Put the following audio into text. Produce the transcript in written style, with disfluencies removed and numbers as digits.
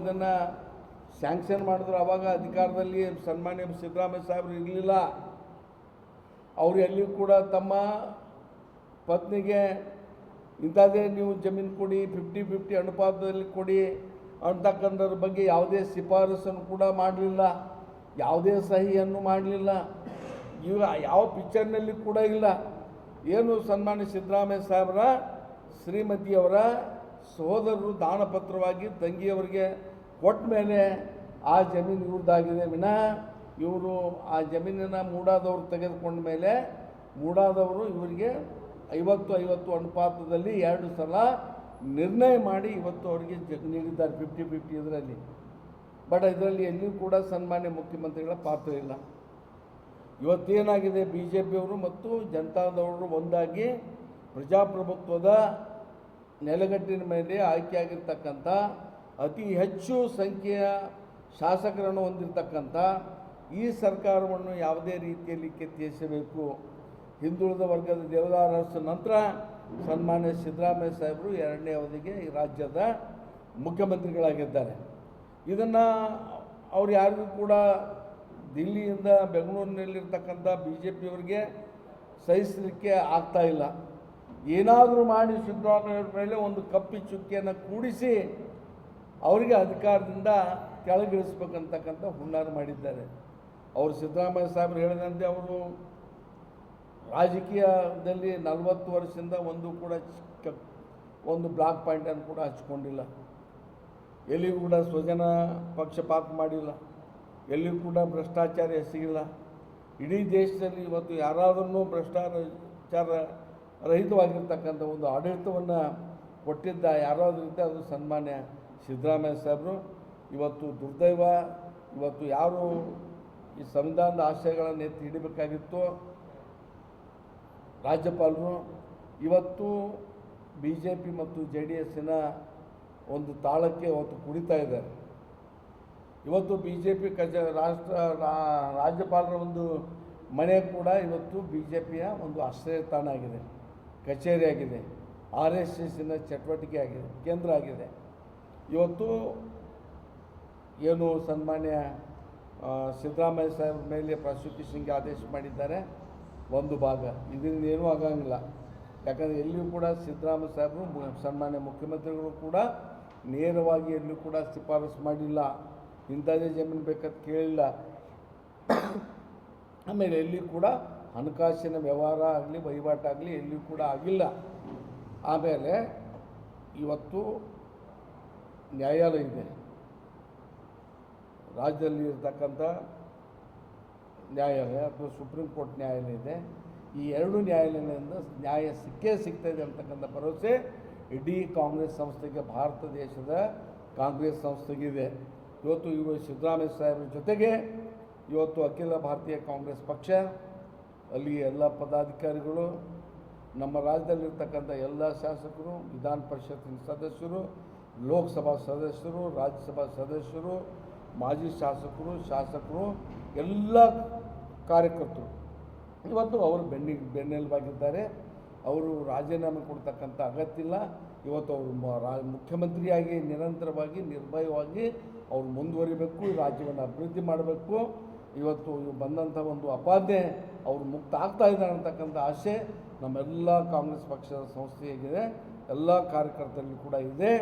ಇದನ್ನು ಸ್ಯಾಂಕ್ಷನ್ ಮಾಡಿದ್ರು. ಆವಾಗ ಅಧಿಕಾರದಲ್ಲಿ ಸನ್ಮಾನ್ಯ ಸಿದ್ದರಾಮಯ್ಯ ಸಾಹೇಬರು ಇರಲಿಲ್ಲ. ಅವರು ಎಲ್ಲಿಯೂ ಕೂಡ ತಮ್ಮ ಪತ್ನಿಗೆ ಇಂಥದ್ದೇ ನೀವು ಜಮೀನು ಕೊಡಿ, 50-50 ಅನುಪಾತದಲ್ಲಿ ಕೊಡಿ ಅಂತಕ್ಕಂಥದ್ರ ಬಗ್ಗೆ ಯಾವುದೇ ಶಿಫಾರಸನ್ನು ಕೂಡ ಮಾಡಲಿಲ್ಲ, ಯಾವುದೇ ಸಹಿಯನ್ನು ಮಾಡಲಿಲ್ಲ. ಈಗ ಯಾವ ಪಿಕ್ಚರ್ನಲ್ಲಿ ಕೂಡ ಇಲ್ಲ. ಏನು ಸನ್ಮಾನ್ಯ ಸಿದ್ದರಾಮಯ್ಯ ಸಾಹೇಬರ ಶ್ರೀಮತಿಯವರ ಸಹೋದರರು ದಾನಪತ್ರವಾಗಿ ತಂಗಿಯವರಿಗೆ ಕೊಟ್ಟ ಮೇಲೆ ಆ ಜಮೀನು ಇವ್ರದ್ದಾಗಿದೆ ವಿನಃ ಇವರು ಆ ಜಮೀನನ್ನು ಮೂಡಾದವರು ತೆಗೆದುಕೊಂಡ ಮೇಲೆ ಮೂಡಾದವರು ಇವರಿಗೆ 50-50 ಅನುಪಾತದಲ್ಲಿ 2 ಸಲ ನಿರ್ಣಯ ಮಾಡಿ ಇವತ್ತು ಅವರಿಗೆ ನೀಡಿದ್ದಾರೆ 50-50 ಇದರಲ್ಲಿ. ಬಟ್ ಇದರಲ್ಲಿ ಎಲ್ಲಿಯೂ ಕೂಡ ಸನ್ಮಾನ್ಯ ಮುಖ್ಯಮಂತ್ರಿಗಳ ಪಾತ್ರ ಇಲ್ಲ. ಇವತ್ತೇನಾಗಿದೆ, ಬಿ ಜೆ ಪಿಯವರು ಮತ್ತು ಜನತಾದವರು ಒಂದಾಗಿ ಪ್ರಜಾಪ್ರಭುತ್ವದ ನೆಲೆಗಟ್ಟಿನ ಮೇಲೆ ಆಯ್ಕೆಯಾಗಿರ್ತಕ್ಕಂಥ ಅತಿ ಹೆಚ್ಚು ಸಂಖ್ಯೆಯ ಶಾಸಕರನ್ನು ಹೊಂದಿರತಕ್ಕಂಥ ಈ ಸರ್ಕಾರವನ್ನು ಯಾವುದೇ ರೀತಿಯಲ್ಲಿ ಕಿತ್ತೆಸಬೇಕು. ಹಿಂದುಳಿದ ವರ್ಗದ ದೇವದಾರ ನಂತರ ಸನ್ಮಾನ್ಯ ಸಿದ್ದರಾಮಯ್ಯ ಸಾಹೇಬರು 2ನೇ ಅವಧಿಗೆ ಈ ರಾಜ್ಯದ ಮುಖ್ಯಮಂತ್ರಿಗಳಾಗಿದ್ದಾರೆ. ಇದನ್ನು ಅವ್ರು ಯಾರಿಗೂ ಕೂಡ ದಿಲ್ಲಿಯಿಂದ ಬೆಂಗಳೂರಿನಲ್ಲಿರ್ತಕ್ಕಂಥ ಬಿ ಜೆ ಪಿಯವರಿಗೆ ಸಹಿಸಲಿಕ್ಕೆ ಆಗ್ತಾಯಿಲ್ಲ. ಏನಾದರೂ ಮಾಡಿ ಸಿದ್ದರಾಮಯ್ಯವ್ರ ಮೇಲೆ ಒಂದು ಕಪ್ಪಿ ಚುಕ್ಕಿಯನ್ನು ಕೂಡಿಸಿ ಅವರಿಗೆ ಅಧಿಕಾರದಿಂದ ಕೆಳಗಿಳಿಸ್ಬೇಕಂತಕ್ಕಂಥ ಹುನ್ನಾರ ಮಾಡಿದ್ದಾರೆ. ಅವರು ಸಿದ್ದರಾಮಯ್ಯ ಸಾಹೇಬರು ಹೇಳಿದಂತೆ ಅವರು ರಾಜಕೀಯದಲ್ಲಿ 40 ವರ್ಷದಿಂದ ಒಂದು ಬ್ಲಾಕ್ ಪಾಯಿಂಟನ್ನು ಕೂಡ ಹಚ್ಕೊಂಡಿಲ್ಲ. ಎಲ್ಲಿಯೂ ಕೂಡ ಸ್ವಜನ ಪಕ್ಷಪಾತ ಮಾಡಿಲ್ಲ, ಎಲ್ಲಿಯೂ ಕೂಡ ಭ್ರಷ್ಟಾಚಾರ ಎಸಗಿಲ್ಲ. ಇಡೀ ದೇಶದಲ್ಲಿ ಇವತ್ತು ಯಾರಾದ್ರೂ ಭ್ರಷ್ಟಾಚಾರ ರಹಿತವಾಗಿರ್ತಕ್ಕಂಥ ಒಂದು ಆಡಳಿತವನ್ನು ಕೊಟ್ಟಿದ್ದ ಯಾರಾದರೂ ಇದ್ದ ಅದು ಸನ್ಮಾನ್ಯ ಸಿದ್ದರಾಮಯ್ಯ ಸಾಹೇಬರು. ಇವತ್ತು ದುರ್ದೈವ, ಇವತ್ತು ಯಾರು ಈ ಸಂವಿಧಾನದ ಆಶಯಗಳನ್ನು ಎತ್ತಿ ಹಿಡಿಬೇಕಾಗಿತ್ತು ರಾಜ್ಯಪಾಲರು, ಇವತ್ತು ಬಿ ಜೆ ಪಿ ಮತ್ತು ಜೆ ಡಿ ಎಸ್ಸಿನ ಒಂದು ತಾಳಕ್ಕೆ ಇವತ್ತು ಕುಡಿತಾ ಇದ್ದಾರೆ. ಇವತ್ತು ಬಿ ಜೆ ಪಿ ರಾಜ್ಯಪಾಲರ ಒಂದು ಮನೆ ಕೂಡ ಇವತ್ತು ಬಿ ಜೆ ಪಿಯ ಒಂದು ಆಶ್ರಯ ತಾಣ ಆಗಿದೆ, ಕಚೇರಿ ಆಗಿದೆ, RSSನ ಚಟುವಟಿಕೆ ಆಗಿದೆ, ಕೇಂದ್ರ ಆಗಿದೆ. ಇವತ್ತು ಏನು ಸನ್ಮಾನ್ಯ ಸಿದ್ದರಾಮಯ್ಯ ಸಾಹೇಬ್ರ ಮೇಲೆ ಪ್ರಾಸಿಕ್ಯೂಷನ್ಗೆ ಆದೇಶ ಮಾಡಿದ್ದಾರೆ ಒಂದು ಭಾಗ, ಇದರಿಂದ ಏನೂ ಆಗಂಗಿಲ್ಲ. ಯಾಕಂದರೆ ಎಲ್ಲಿಯೂ ಕೂಡ ಸಿದ್ದರಾಮಯ್ಯ ಸಾಹೇಬರು ಸನ್ಮಾನ್ಯ ಮುಖ್ಯಮಂತ್ರಿಗಳು ಕೂಡ ನೇರವಾಗಿ ಎಲ್ಲಿಯೂ ಕೂಡ ಶಿಫಾರಸು ಮಾಡಿಲ್ಲ, ಇಂಥದ್ದೇ ಜಮೀನು ಬೇಕಂತ ಕೇಳಿಲ್ಲ. ಆಮೇಲೆ ಎಲ್ಲಿಯೂ ಕೂಡ ಹಣಕಾಸಿನ ವ್ಯವಹಾರ ಆಗಲಿ ವಹಿವಾಟಾಗಲಿ ಎಲ್ಲಿಯೂ ಕೂಡ ಆಗಿಲ್ಲ. ಆಮೇಲೆ ಇವತ್ತು ನ್ಯಾಯಾಲಯ ಇದೆ, ರಾಜ್ಯದಲ್ಲಿ ಇರತಕ್ಕಂಥ ನ್ಯಾಯಾಲಯ ಅಥವಾ ಸುಪ್ರೀಂ ಕೋರ್ಟ್ ನ್ಯಾಯಾಲಯ ಇದೆ. ಈ 2 ನ್ಯಾಯಾಲಯದಿಂದ ನ್ಯಾಯ ಸಿಗ್ತಾಯಿದೆ ಅಂತಕ್ಕಂಥ ಭರವಸೆ ಇಡೀ ಕಾಂಗ್ರೆಸ್ ಸಂಸ್ಥೆಗೆ, ಭಾರತ ದೇಶದ ಕಾಂಗ್ರೆಸ್ ಸಂಸ್ಥೆಗಿದೆ. ಇವತ್ತು ಇವರು ಸಿದ್ದರಾಮಯ್ಯ ಸಾಹೇಬ್ರ ಜೊತೆಗೆ ಇವತ್ತು ಅಖಿಲ ಭಾರತೀಯ ಕಾಂಗ್ರೆಸ್ ಪಕ್ಷ, ಅಲ್ಲಿ ಎಲ್ಲ ಪದಾಧಿಕಾರಿಗಳು, ನಮ್ಮ ರಾಜ್ಯದಲ್ಲಿರ್ತಕ್ಕಂಥ ಎಲ್ಲ ಶಾಸಕರು, ವಿಧಾನ ಪರಿಷತ್ತಿನ ಸದಸ್ಯರು, ಲೋಕಸಭಾ ಸದಸ್ಯರು, ರಾಜ್ಯಸಭಾ ಸದಸ್ಯರು, ಮಾಜಿ ಶಾಸಕರು ಎಲ್ಲ ಕಾರ್ಯಕರ್ತರು ಇವತ್ತು ಅವರು ಬೆನ್ನೆಲುಬಾಗಿದ್ದಾರೆ. ಅವರು ರಾಜೀನಾಮೆ ಕೊಡ್ತಕ್ಕಂಥ ಅಗತ್ಯ ಇಲ್ಲ. ಇವತ್ತು ಅವರು ಮುಖ್ಯಮಂತ್ರಿಯಾಗಿ ನಿರಂತರವಾಗಿ ನಿರ್ಭಯವಾಗಿ ಅವರು ಮುಂದುವರಿಬೇಕು, ರಾಜ್ಯವನ್ನು ಅಭಿವೃದ್ಧಿ ಮಾಡಬೇಕು. ಇವತ್ತು ಬಂದಂಥ ಒಂದು ಅಪಾದೆ ಅವರು ಮುಕ್ತ ಆಗ್ತಾ ಇದ್ದಾರೆ ಅಂತಕ್ಕಂಥ ಆಸೆ ನಮ್ಮೆಲ್ಲ ಕಾಂಗ್ರೆಸ್ ಪಕ್ಷದ ಸಂಸ್ಥೆಯಾಗಿದೆ, ಎಲ್ಲ ಕಾರ್ಯಕರ್ತರಲ್ಲಿ ಕೂಡ ಇದೆ.